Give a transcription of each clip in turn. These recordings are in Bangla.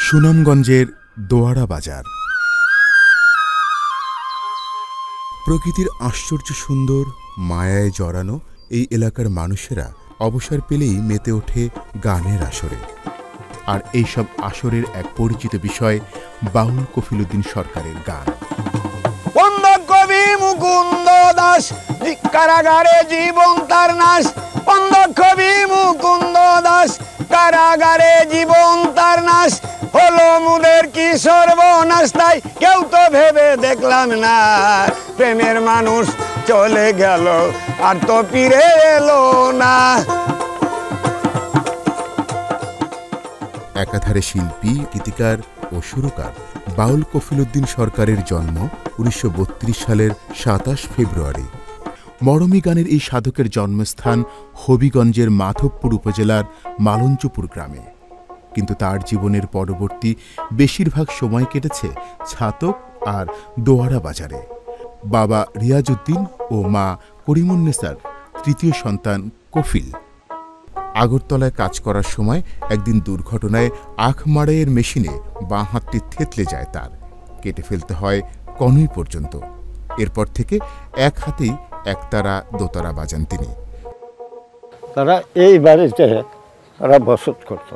সুনামগঞ্জের দোয়ারা বাজার। প্রকৃতির আশ্চর্য সুন্দর মায়ায় জড়ানো এই এলাকার মানুষেরা অবসর পেলেই মেতে ওঠে গানের আসরে। আর এইসব আসরের এক পরিচিত বিষয় বাউল কফিলউদ্দিন সরকারের গান। কবি মুকুন্দ দাস কারাগারে জীবন তার নাশ। কবি মুকুন্দ দাস কারাগারে জীবন তার নাশ। হলো মুদের কি সর্বনাশ, তাই কেউ তো ভেবে দেখলাম না। প্রেমের মানুষ চলে গেল আর তো ফিরে এলো না। একাধারে শিল্পী, গীতিকার ও সুরকার বাউল কফিলউদ্দিন সরকারের জন্ম ১৯৩২ সালের ২৭ ফেব্রুয়ারি। মরমী গানের এই সাধকের জন্মস্থান হবিগঞ্জের মাধবপুর উপজেলার মালঞ্চপুর গ্রামে। কিন্তু তার জীবনের পরবর্তী বেশিরভাগ সময় কেটেছে ছাতক আর দোয়ারা বাজারে। বাবা রিয়াজউদ্দিন ও মা করিমুন্নেসার তৃতীয় সন্তান কফিল। আগরতলায় কাজ করার সময় একদিন দুর্ঘটনায় আখ মাড়াইয়ের মেশিনে বাঁ হাতটি থেতলে যায় তার, কেটে ফেলতে হয় কনুই পর্যন্ত। এরপর থেকে এক হাতেই একতারা দোতারা বাজান তিনি। তারা এই বাড়িতে তারা বসত করত।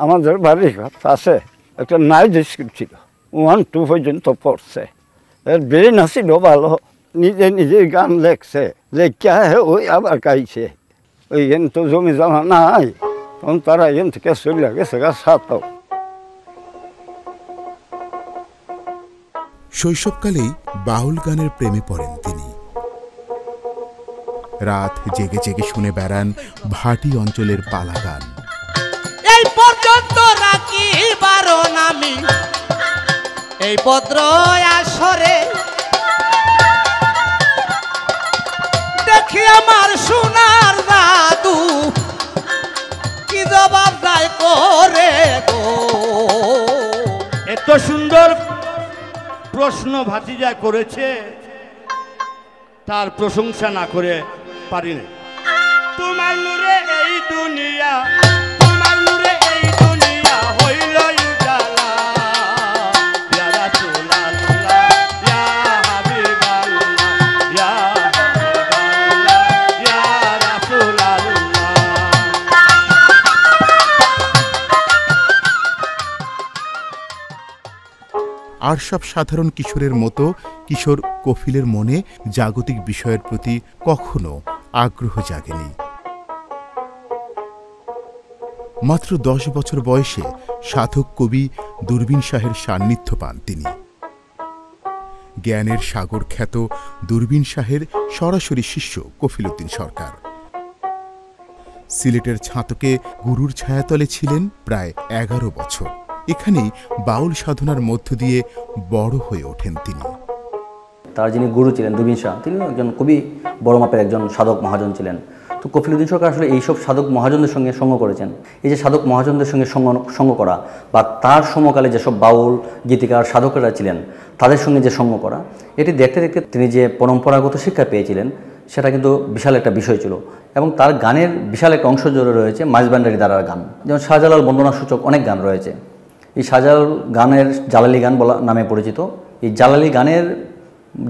আমাদের বাড়ির কাছে একটা নাইট স্কুল ছিল, 1-2 পর্যন্ত পড়ছে। এর ব্রেন আসিল ভালো, নিজে নিজে গান লেখছে, লেখা ওই আবার গাইছে। ওই এন তো জমি জমা নাই, তখন তারা এন থেকে চলে গেছে ছাতক। শৈশবকালেই বাউল গানের প্রেমে পড়েন তিনি। রাত জেগে জেগে শুনে বেড়ান ভাটি অঞ্চলের পালা গান। এই পর্যন্ত রাখি বারণ আমি এই ভদ্র আসরে, দেখি আমার সোনার দাদু কি জবাব দেয় করে গো। এত সুন্দর প্রশ্ন ভাতিজা করেছে, তার প্রশংসা না করে পারি না। তোমার নূরে এই দুনিয়া, তোমার নূরে এই দুনিয়া হইল উজালা। ইয়া রাসূলুল্লাহ, ইয়া হাবিবাল্লাহ, ইয়া হাবিবাল্লাহ, ইয়া রাসূলুল্লাহ। আর সব সাধারণ কিশোরের মতো কিশোর কফিলের মনে জাগতিক বিষয়ের প্রতি কখনো আগ্রহ জাগেনি। মাত্র 10 বছর বয়সে সাধক কবি দূরবীন শাহের সান্নিধ্য পান তিনি। জ্ঞানের সাগর খ্যাত দূরবীন শাহের সরাসরি শিষ্য কফিলউদ্দিন সরকার। সিলেটের ছাতকে গুরুর ছায়াতলে ছিলেন প্রায় 11 বছর। এখানেই বাউল সাধনার মধ্য দিয়ে বড় হয়ে ওঠেন তিনি। তার যিনি গুরু ছিলেন দূরবীন শাহ, তিনি একজন খুবই বড় মাপের একজন সাধক মহাজন ছিলেন। তো কফিলউদ্দিন সরকার আসলে এইসব সাধক মহাজনদের সঙ্গে সঙ্গ করেছেন। এই যে সাধক মহাজনদের সঙ্গে সঙ্গ করা বা তার সমকালে যেসব বাউল গীতিকার সাধকেরা ছিলেন তাদের সঙ্গে যে সঙ্গ করা, এটি দেখতে দেখতে তিনি যে পরম্পরাগত শিক্ষা পেয়েছিলেন সেটা কিন্তু বিশাল একটা বিষয় ছিল। এবং তার গানের বিশাল একটা অংশ জুড়ে রয়েছে মাঝবান্ডারি দ্বারার গান। যেমন শাহজালাল বন্দনাসূচক অনেক গান রয়েছে। এই শাহজালাল গানের জালালি গান বলা নামে পরিচিত। এই জালালি গানের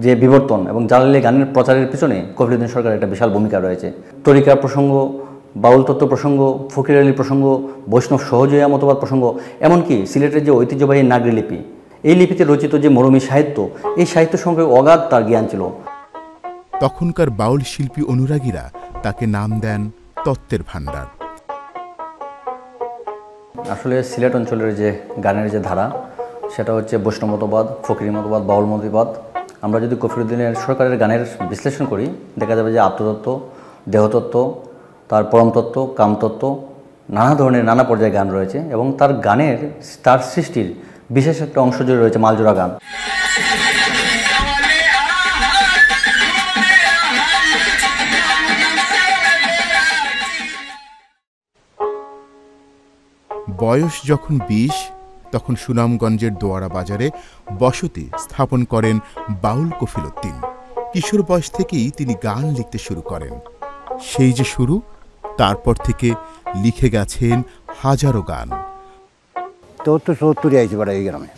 যে বিবর্তন এবং জালালি গানের প্রচারের পিছনে কফিলউদ্দিন সরকারের একটা বিশাল ভূমিকা রয়েছে। তরিকা প্রসঙ্গ, বাউল তত্ত্ব প্রসঙ্গ, ফকির আলী প্রসঙ্গ, বৈষ্ণব সহজয়া মতবাদ প্রসঙ্গ, এমনকি সিলেটের যে ঐতিহ্যবাহী নাগরি লিপি, এই লিপিতে রচিত যে মরমী সাহিত্য, এই সাহিত্য সম্পর্কে অগাধ তার জ্ঞান ছিল। তখনকার বাউল শিল্পী অনুরাগীরা তাকে নাম দেন তত্ত্বের ভাণ্ডার। আসলে সিলেট অঞ্চলের যে গানের যে ধারা, সেটা হচ্ছে বৈষ্ণব মতবাদ, ফকিরি মতবাদ, বাউল মতবাদ। আমরা যদি কফিলউদ্দিনের সরকারের গানের বিশ্লেষণ করি, দেখা যাবে যে আত্মতত্ত্ব, দেহতত্ত্ব, তার পরমতত্ত্ব, কামতত্ত্ব, নানা ধরনের নানা পর্যায়ে গান রয়েছে। এবং তার গানের, তার সৃষ্টির বিশেষ একটা অংশ জুড়ে রয়েছে মালজোড়া গান। বয়স যখন 20, তখন সুনামগঞ্জের দোয়ারা বাজারে বসতি স্থাপন করেন বাউল কফিলউদ্দিন। কিশোর বয়স থেকেই তিনি গান লিখতে শুরু করেন। সেই যে শুরু, তারপর থেকে লিখে গেছেন হাজারো গান। 73 আইছি বেড়া এই গ্রামে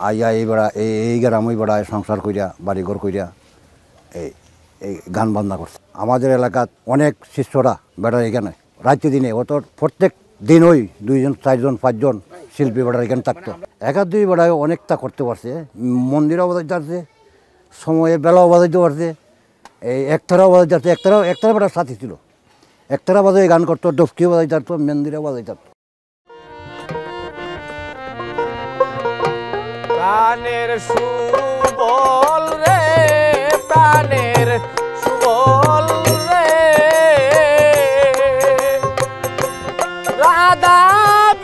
আইয়া এই বেড়া এই গ্রাম ওই বেড়ায় সংসার করিয়া বাড়িঘর করিয়া এই গান বাজনা করছে। আমাদের এলাকাত অনেক শিষ্যরা বেড়া এখানে রাত্রি দিনে অত প্রত্যেক দিন ওই 2 জন 4 জন 5 জন শিল্পী বেড়া এখানে থাকতো। 1-2 বেড়ায় অনেকটা করতে পারছে, মন্দিরও বাজাইতে পারছে, সময়ে বেলাও বাজাইতে পারছে, এই একতারাও বাজাইতে পারছে। একতারা বেড়ার সাথী ছিল, একতারা বাজায় গান করতো, ডফকিও বাজাইতে পারতো, মন্দিরেও বাজাইতে পারতো। প্রাণের সুবল রে, প্রাণের সুবল রে, রাধা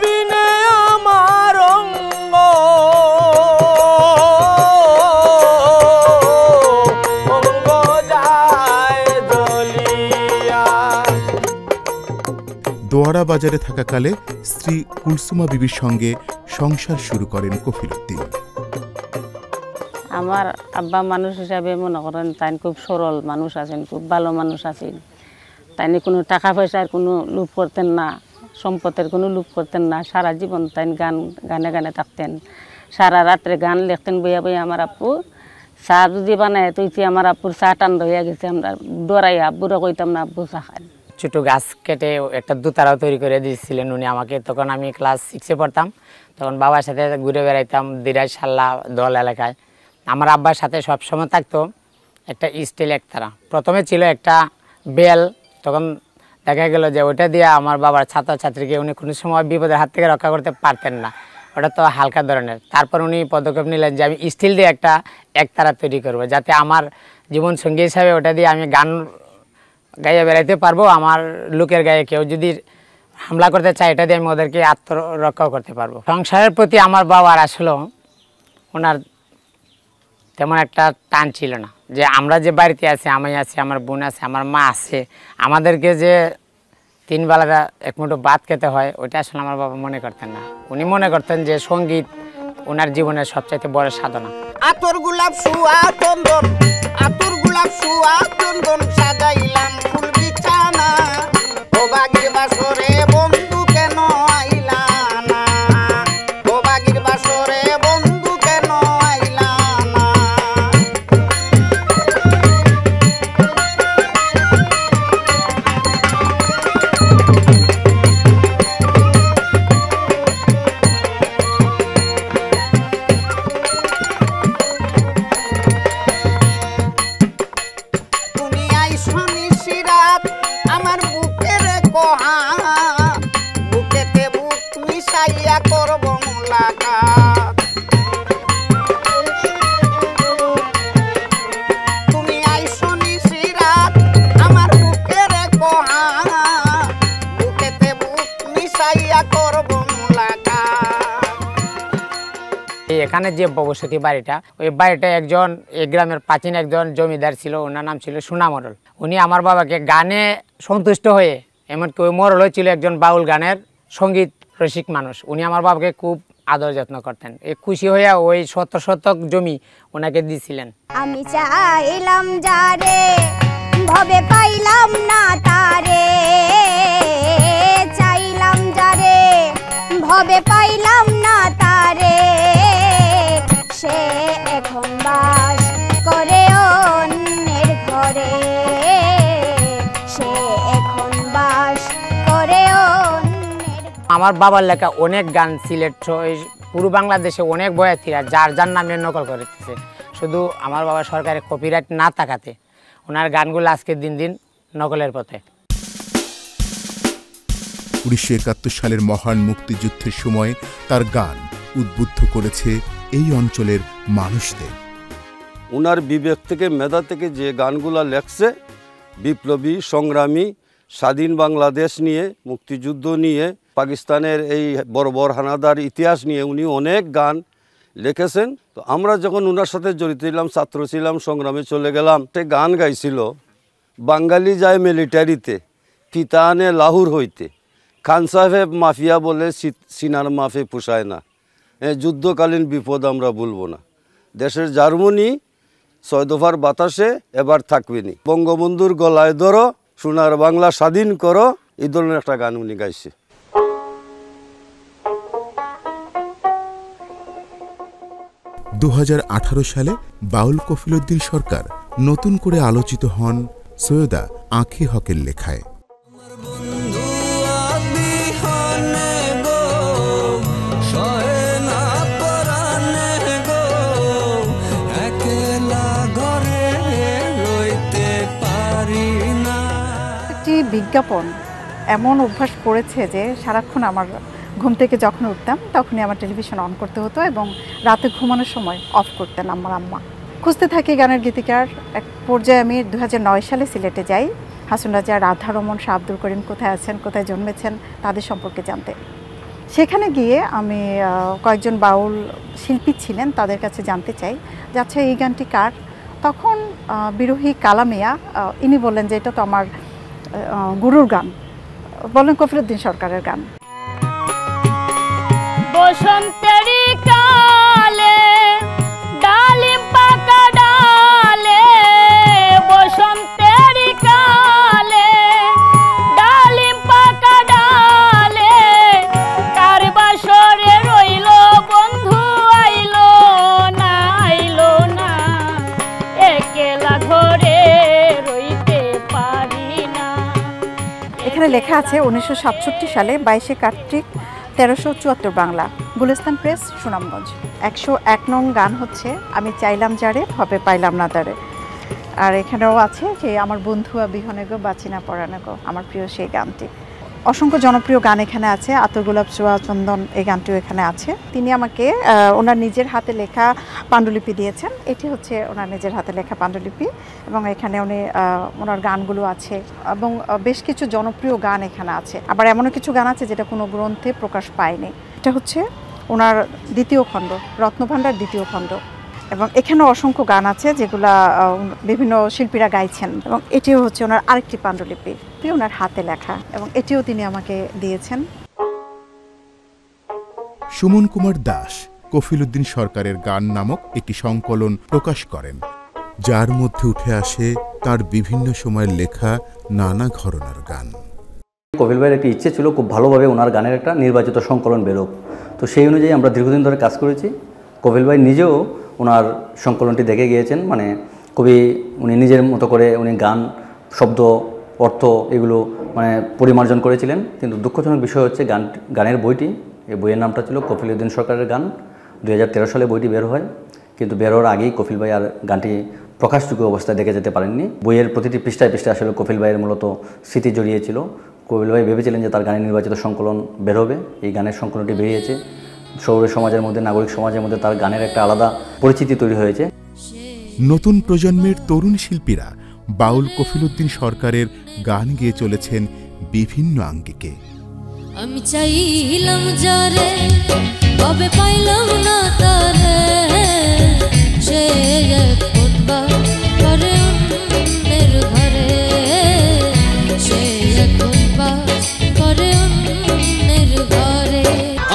বিনে আমার অঙ্গ অঙ্গ যায় জ্বলিয়া। দোয়ারা বাজারে থাকাকালে স্ত্রী কুলসুমা বিবির সঙ্গে সংসার শুরু করেন কফিলউদ্দিন। আমার আব্বা মানুষ হিসাবে মনে করেন তাই খুব সরল মানুষ আছেন, খুব ভালো মানুষ আছেন। তাই কোনো টাকা পয়সার কোনো লোভ করতেন না, সম্পদের কোনো লোভ করতেন না। সারা জীবন তাই গানে গানে থাকতেন, সারা রাত্রে গান লিখতেন বইয়া বইয়া। আমার আব্বু চা যদি বানায় তুইছি আমার আব্বুর চা টান হইয়া গেছে, আমরা ডরাইয়া আব্বুরা কইতাম না আব্বু চা খান। ছোটো গাছ কেটে একটা দোতারাও তৈরি করে দিয়েছিলেন উনি আমাকে। তখন আমি ক্লাস 6-এ পড়তাম, তখন বাবার সাথে ঘুরে বেড়াইতাম দিরাজ সাল্লা দল এলাকায়। আমার আব্বার সাথে সবসময় থাকতো একটা স্টিল একতারা। প্রথমে ছিল একটা বেল, তখন দেখা গেল যে ওটা দিয়ে আমার বাবার ছাত্রছাত্রীকে উনি কোনো সময় বিপদের হাত থেকে রক্ষা করতে পারতেন না, ওটা তো হালকা ধরনের। তারপর উনি পদক্ষেপ নিলেন যে আমি স্টিল দিয়ে একটা একতারা তৈরি করবো, যাতে আমার জীবন সঙ্গী হিসাবে ওটা দিয়ে আমি গান গাইয়ে বেড়াইতে পারবো। আমার লোকের গায়ে কেউ যদি হামলা করতে চায় এটা দিয়ে আমি ওদেরকে আত্মরক্ষাও করতে পারবো। সংসারের প্রতি আমার বাবার আসলে ওনার তেমন একটা টান ছিল না, যে আমরা যে বাড়িতে আছি, আমি আছি, আমার বোন আছে, আমার মা আছে, আমাদেরকে যে 3 বেলা এক মুঠো ভাত খেতে হয় ওইটা আসলে আমার বাবা মনে করতেন না। উনি মনে করতেন যে সঙ্গীত ওনার জীবনের সবচাইতে বড় সাধনা। আতর গোলাপ সুয়া চন্দন, আতর গোলাপ সুয়া চন্দন সাজাইলাম ফুল বিছানা, ও বাগির বাসরে বন্ধু কেন আইলা না, ও বাগির বাসরে বন্ধু কেন আইলা না। তুমি আইসো নিশিরাত আমার বুকের কোহা, বুকেতে বুক মিশাইয়া করব মুলাকাত। তুমি আইসো নিশিরাত আমার বুকের কোহা, বুকেতে বুক মিশাইয়া করব মুলাকাত। এখানে যে বসতি বাড়িটা, ওই বাড়িটা একজন এই গ্রামের প্রাচীন একজন জমিদার ছিল, ওনার নাম ছিল সোনা মরল। উনি আমার বাবাকে গানে সন্তুষ্ট হয়ে, এমনকি ওই মরল ছিল একজন বাউল গানের সঙ্গীত রসিক মানুষ, উনি আমার বাবাকে খুব আদর যত্ন করতেন। এই খুশি হয়ে ওই 70 শতক জমি ওনাকে দিয়েছিলেন। আমি চাইলাম যারে ভবে পাইলাম না তারে, চাইলাম যারে ভবে পাইলাম না তারে, সে এখন বাস করে অন্যের ঘরে, সে এখন বাস করে অন্যের। আমার বাবার লেখা অনেক গান সিলেট পুরো বাংলাদেশে অনেক বয়াতিরা যার যার নামে নকল করতেছে, শুধু আমার বাবা সরকারি কপিরাইট না থাকাতে ওনার গানগুলো আজকে দিন দিন নকলের পথে। 1971 সালের মহান মুক্তিযুদ্ধের সময় তার গান উদ্বুদ্ধ করেছে এই অঞ্চলের মানুষদের। উনার বিবেক থেকে, মেধা থেকে যে গানগুলা লেখছে, বিপ্লবী সংগ্রামী স্বাধীন বাংলাদেশ নিয়ে, মুক্তিযুদ্ধ নিয়ে, পাকিস্তানের এই বর্বর হানাদার ইতিহাস নিয়ে উনি অনেক গান লিখেছেন। তো আমরা যখন ওনার সাথে জড়িত ছিলাম, ছাত্র ছিলাম, সংগ্রামে চলে গেলাম, সে গান গাইছিল, বাঙালি যায় মিলিটারিতে, পিতা আনে লাহুর হইতে, খান সাহেব মাফিয়া বলে সিনার মাফে পোষায় না, যুদ্ধকালীন বিপদ আমরা ভুলব না, দেশের জার্মানি 6 দফার বাতাসে এবার থাকবেনি, বঙ্গবন্ধুর গলায় ধরো, সোনার বাংলা স্বাধীন করো, এই ধরনের একটা গান উনি গাইছে। 2018 সালে বাউল কফিলউদ্দিন সরকার নতুন করে আলোচিত হন সৈয়দা আঁখি হকের লেখায়। একটি বিজ্ঞাপন এমন অভ্যাস করেছে যে সারাক্ষণ আমার ঘুম থেকে যখন উঠতাম তখনই আমার টেলিভিশন অন করতে হতো এবং রাতে ঘুমানোর সময় অফ করতেন আমার আম্মা। খুঁজতে থাকি গানের গীতিকার। এক পর্যায়ে আমি 2009 সালে সিলেটে যাই হাসন রাজা, রাধা রমন, শাহ আব্দুল করিম কোথায় আছেন, কোথায় জন্মেছেন তাদের সম্পর্কে জানতে। সেখানে গিয়ে আমি কয়েকজন বাউল শিল্পী ছিলেন তাদের কাছে জানতে চাই যে আচ্ছা এই গানটি কার। তখন বিরোহী কালামিয়া ইনি বললেন যে এটা তো আমার গুরুর গান, বলেন কফিলউদ্দিন সরকারের গান। বসন্তেরি কালে ডালিম পাকা ডালে, বসন্তেরি কালে ডালিম পাকা ডালে, কার বাসরে রইল বন্ধু আইলো না, আইলো না, একলা ঘরে রইতে পারি না। এখানে লেখা আছে 1967 সালে 22 কার্তিক 1374 বাংলা, গুলিস্তান প্রেস, সুনামগঞ্জ। 101 নং গান হচ্ছে আমি চাইলাম যারে হবে পাইলাম না তারে। আর এখানেও আছে যে আমার বন্ধু বিহনে গো বাঁচি না পরানে গো, আমার প্রিয় সেই গানটি। অসংখ্য জনপ্রিয় গান এখানে আছে, আতর গোলাপ ছোঁয়া চন্দন এই গানটিও এখানে আছে। তিনি আমাকে ওনার নিজের হাতে লেখা পাণ্ডুলিপি দিয়েছেন। এটি হচ্ছে ওনার নিজের হাতে লেখা পাণ্ডুলিপি এবং এখানে উনি ওনার গানগুলো আছে এবং বেশ কিছু জনপ্রিয় গান এখানে আছে। আবার এমনও কিছু গান আছে যেটা কোনো গ্রন্থে প্রকাশ পায়নি। এটা হচ্ছে ওনার দ্বিতীয় খণ্ড, রত্নভাণ্ডার দ্বিতীয় খণ্ড এবং এখানেও অসংখ্য গান আছে যেগুলা বিভিন্ন শিল্পীরা গাইছেন এবং এটিও হচ্ছে ওনার আরেকটি পাণ্ডুলিপি, ওনার হাতে লেখা এবং এটিও তিনি আমাকে দিয়েছেন। সুমন কুমার দাস কফিলউদ্দিন সরকারের গান নামক একটি সংকলন প্রকাশ করেন, যার মধ্যে উঠে আসে তার বিভিন্ন সময়ের লেখা নানা ঘরানার গান। কপিল ভাইয়ের একটি ইচ্ছে ছিল খুব ভালোভাবে ওনার গানের একটা নির্বাচিত সংকলন বেরোক, তো সেই অনুযায়ী আমরা দীর্ঘদিন ধরে কাজ করেছি। কপিল ভাই নিজেও ওনার সংকলনটি দেখে গিয়েছেন, মানে কবি উনি নিজের মতো করে উনি গান, শব্দ, অর্থ এগুলো মানে পরিমার্জন করেছিলেন। কিন্তু দুঃখজনক বিষয় হচ্ছে গানের বইটি, এই বইয়ের নামটা ছিল কফিলউদ্দিন সরকারের গান। 2013 সালে বইটি বের হয়, কিন্তু বের হওয়ার আগেই কপিল ভাই আর গানটি প্রকাশযোগ্য অবস্থায় দেখে যেতে পারেননি। বইয়ের প্রতিটি পৃষ্ঠায় পৃষ্ঠায় আসলে কপিল ভাইয়ের মূলত স্মৃতি জড়িয়েছিল। কপিল ভাই ভেবেছিলেন যে তার গানের নির্বাচিত সংকলন বের হবে, এই গানের সংকলনটি বেরিয়েছে। শহুরে সমাজের মধ্যে, নাগরিক সমাজের মধ্যে তার গানের একটা আলাদা পরিচিতি তৈরি হয়েছে। নতুন প্রজন্মের তরুণ শিল্পীরা বাউল কফিলউদ্দিন সরকারের গান গেয়ে চলেছেন বিভিন্ন আঙ্গিকে। আমি চাইলাম যারে কবে পাইলাম না তারে, সে একবার করে অন্যের ঘরে, সে একবার করে অন্যের ঘরে।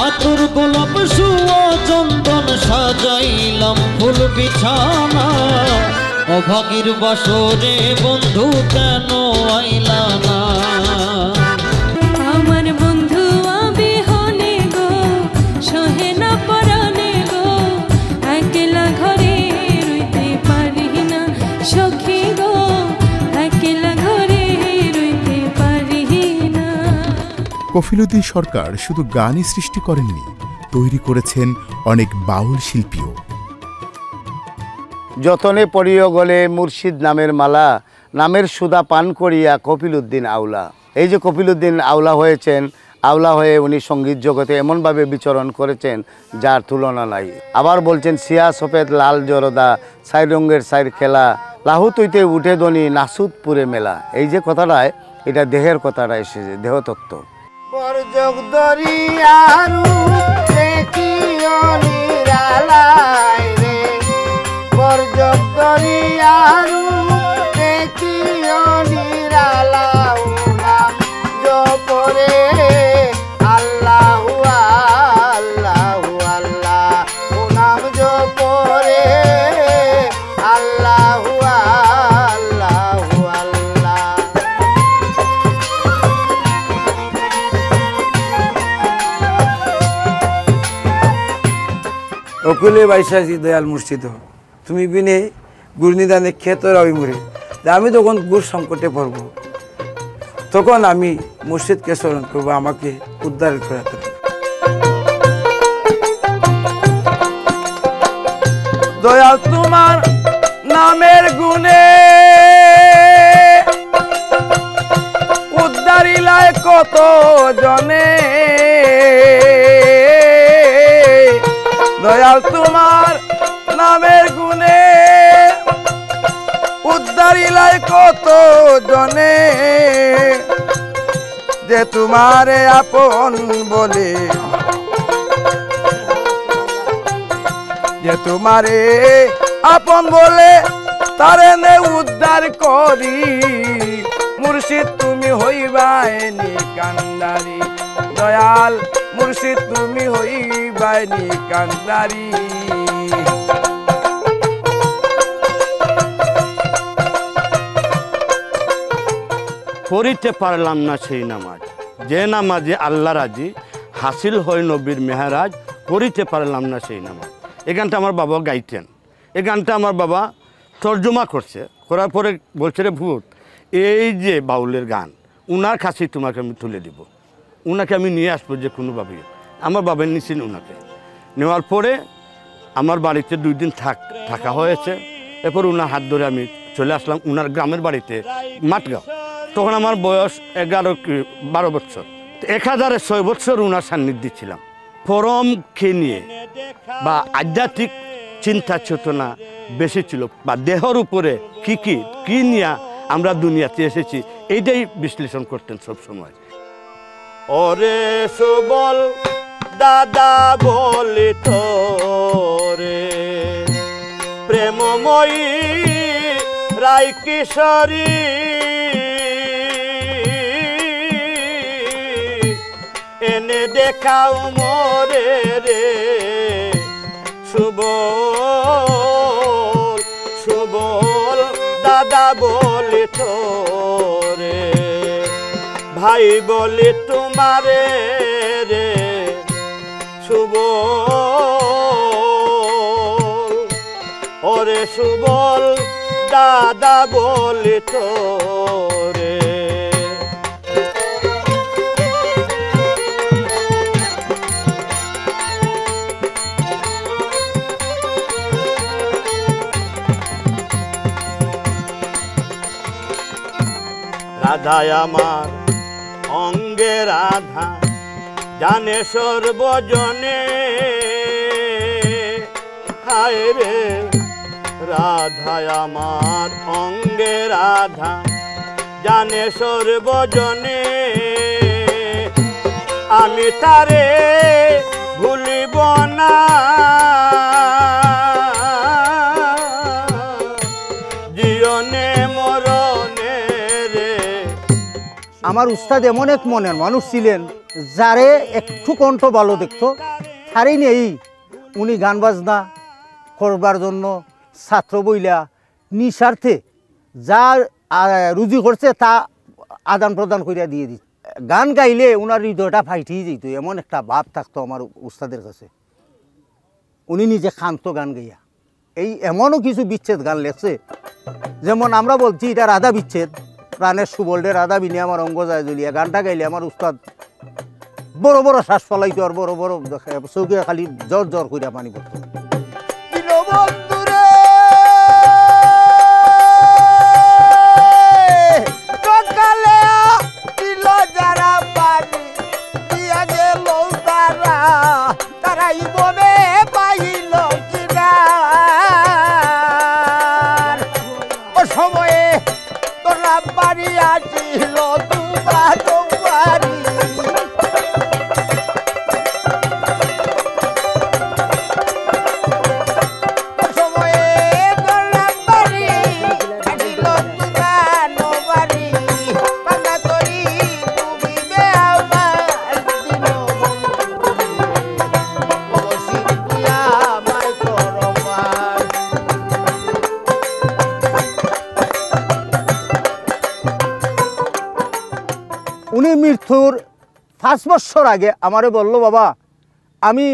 আতর গোলাপ শুয়া চন্দন সাজাইলাম ফুল বিছানা, অভাগীর বাসরে বন্ধু কেন আইলা না। আমার বন্ধু বিহনে গো সহে না পরানে গো, একলা ঘরে রইতে পারি না সখী গো, একলা ঘরে রইতে পারি না। কফিলউদ্দিন সরকার শুধু গানই সৃষ্টি করেননি, তৈরি করেছেন অনেক বাউল শিল্পীও। যতনে পড়িও গলে মুর্শিদ নামের মালা, নামের সুদা পান করিয়া কফিলউদ্দিন আউলা। এই যে কফিলউদ্দিন আউলা হয়েছেন, আউলা হয়ে উনি সঙ্গীত জগতে এমনভাবে বিচরণ করেছেন যার তুলনা নাই। আবার বলছেন সিয়া সফেদ লাল জরদা, সাইর রঙের সাইর খেলা, লাহু তৈতে উঠে দনি নাসুদপুরে মেলা। এই যে কথাটায়, এটা দেহের কথাটা এসেছে, দেহতত্ত্ব। বরজগ দরিয়ারু দেখিও নিরালায় রে, বরজগ দরিয়ারু দেখিও নিরালাও নাম জপরে আল্লাহু আল্লাহু আল্লাহ, ও নাম জপরে আল্লাহু আল্লাহু আল্লাহ। অকুলে বাইশাসি দয়াল মুর্শিদ তুমি বিনে গুরনিদানে খেত রবি মুরে আমি যখন গুর সংকটে পড়ব তখন আমি মুর্শিদকে স্মরণ করবো আমাকে উদ্ধার করাতে। দয়াল তোমার নামের গুণে উদ্ধারিলায় কত জনে, দয়াল তোমার নামের গুণে উদ্ধারিলায় কত জনে, যে তোমারে আপন বলে, যে তোমারে আপন বলে তারে নে উদ্ধার করি, মুর্শিদ তুমি হইবাই নি কান্দারি, দয়াল মুর্শিদ তুমি হইবাই নি কান্দারি। পড়িতে পারলাম না সেই নামাজ, যে নামাজে আল্লাহ রাজি হাসিল হয় নবীর মেহারাজ, পড়িতে পারলাম না সেই নামাজ। এই গানটা আমার বাবা গাইতেন, এই গানটা আমার বাবা তর্জমা করছে, করার পরে বলছে রে ভূত এই যে বাউলের গান উনার কাছেই তোমাকে আমি তুলে দিব, উনাকে আমি নিয়ে আসবো যে কোনোভাবেই। আমার বাবা নিয়েছেন উনাকে, নেওয়ার পরে আমার বাড়িতে 2 দিন থাকা হয়েছে। এরপর উনার হাত ধরে আমি চলে আসলাম উনার গ্রামের বাড়িতে মাঠগাঁও। তখন আমার বয়স 11-12 বছর। 1006 বছর উনার সান্নিধ্যে ছিলাম। পরমকে নিয়ে বা আধ্যাত্মিক চিন্তা চেতনা বেশি ছিল, বা দেহর উপরে কি নিয়ে আমরা দুনিয়াতে এসেছি এইটাই বিশ্লেষণ করতেন সব সময়। ওরে সুবল দাদা বলি তোরে প্রেমময়ী রায় কিশোরী, এনে দেখাও মোরে রে সুবল, সুবল দাদা বলি তোরে, ভাই বলি তোমারে রে সুবল, ওরে সুবল দাদা বলি তোরে। রাধায় আমার অঙ্গে রাধা জানে সর্বজনে, হায় রে রাধায় আমার অঙ্গে রাধা জানে সর্বজনে, আমি তারে ভুলিব না জীবনে মরণে রে। আমার উস্তাদ এমন এক মনের মানুষ ছিলেন যারে একটু কণ্ঠ ভালো দেখতো তারই নেই উনি গান বাজনা করবার জন্য ছাত্র বইলা নিঃস্বার্থে যা রুজি করছে তা আদান প্রদান করিয়া দিয়ে দিত। গান গাইলে ওনার হৃদয়টা ফাইটিয়ে যেত, এমন একটা ভাব থাকতো আমার উস্তাদের কাছে। উনি নিজে খান্ত গান গাইয়া এই এমনও কিছু বিচ্ছেদ গান লেখছে, যেমন আমরা বলছি এটা রাধা বিচ্ছেদ, প্রাণের সুবলডে রাধা বিনে আমার অঙ্গ যায় জ্বলিয়া। গানটা গাইলে আমার উস্তাদ বড় বড় শ্বাস ফলাইতো আর বড় বড় চৌকে খালি জ্বর জ্বর করিয়া পানি পড়তো। উনি মৃত্যুর 5 বছর আগে আমারে বলল, বাবা আমি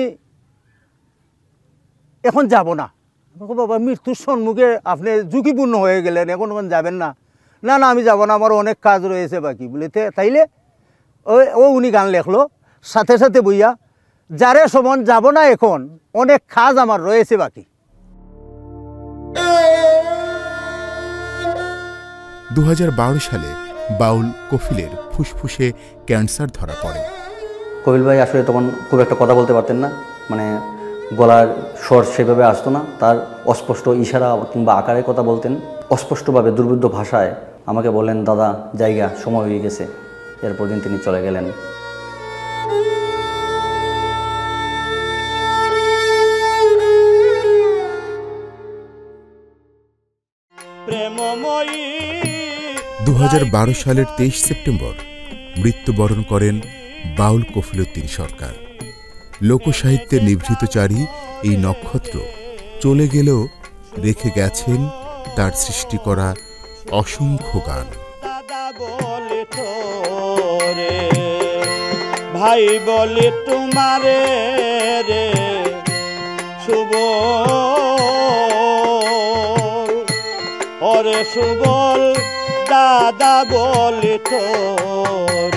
এখন যাব না। বাবা মৃত্যুর সম্মুখে আপনি ঝুঁকিপূর্ণ হয়ে গেলেন, এখন যাবেন না? না না আমি যাব না, আমার অনেক কাজ রয়েছে বাকি বলিতে। তাইলে উনি গান লেখলো সাথে সাথে বইয়া, যারে সমান যাব না এখন, অনেক কাজ আমার রয়েছে বাকি। 2012 সালে বাউল কফিলের ফুসফুসে ক্যান্সার ধরা পড়ে। কপিল ভাই আসলে তখন খুব একটা কথা বলতে পারতেন না, মানে গলার স্বর সেভাবে আসতো না, তার অস্পষ্ট ইশারা কিংবা আকারে কথা বলতেন, অস্পষ্টভাবে দুর্বোধ্য ভাষায় আমাকে বললেন, দাদা জায়গা সময় হয়ে গেছে। এরপর দিন তিনি চলে গেলেন। প্রেমময়ী 2012 সালের 23 সেপ্টেম্বর মৃত্যুবরণ করেন বাউল কফিলউদ্দিন সরকার। লোকসাহিত্যের নিভৃতচারী এই নক্ষত্র চলে গেলেও রেখে গেছেন তার সৃষ্টি করা অসংখ্য গান। ভাই বলে তোমারে রে শুভ ওরে সুবল দাদা বলে তোরে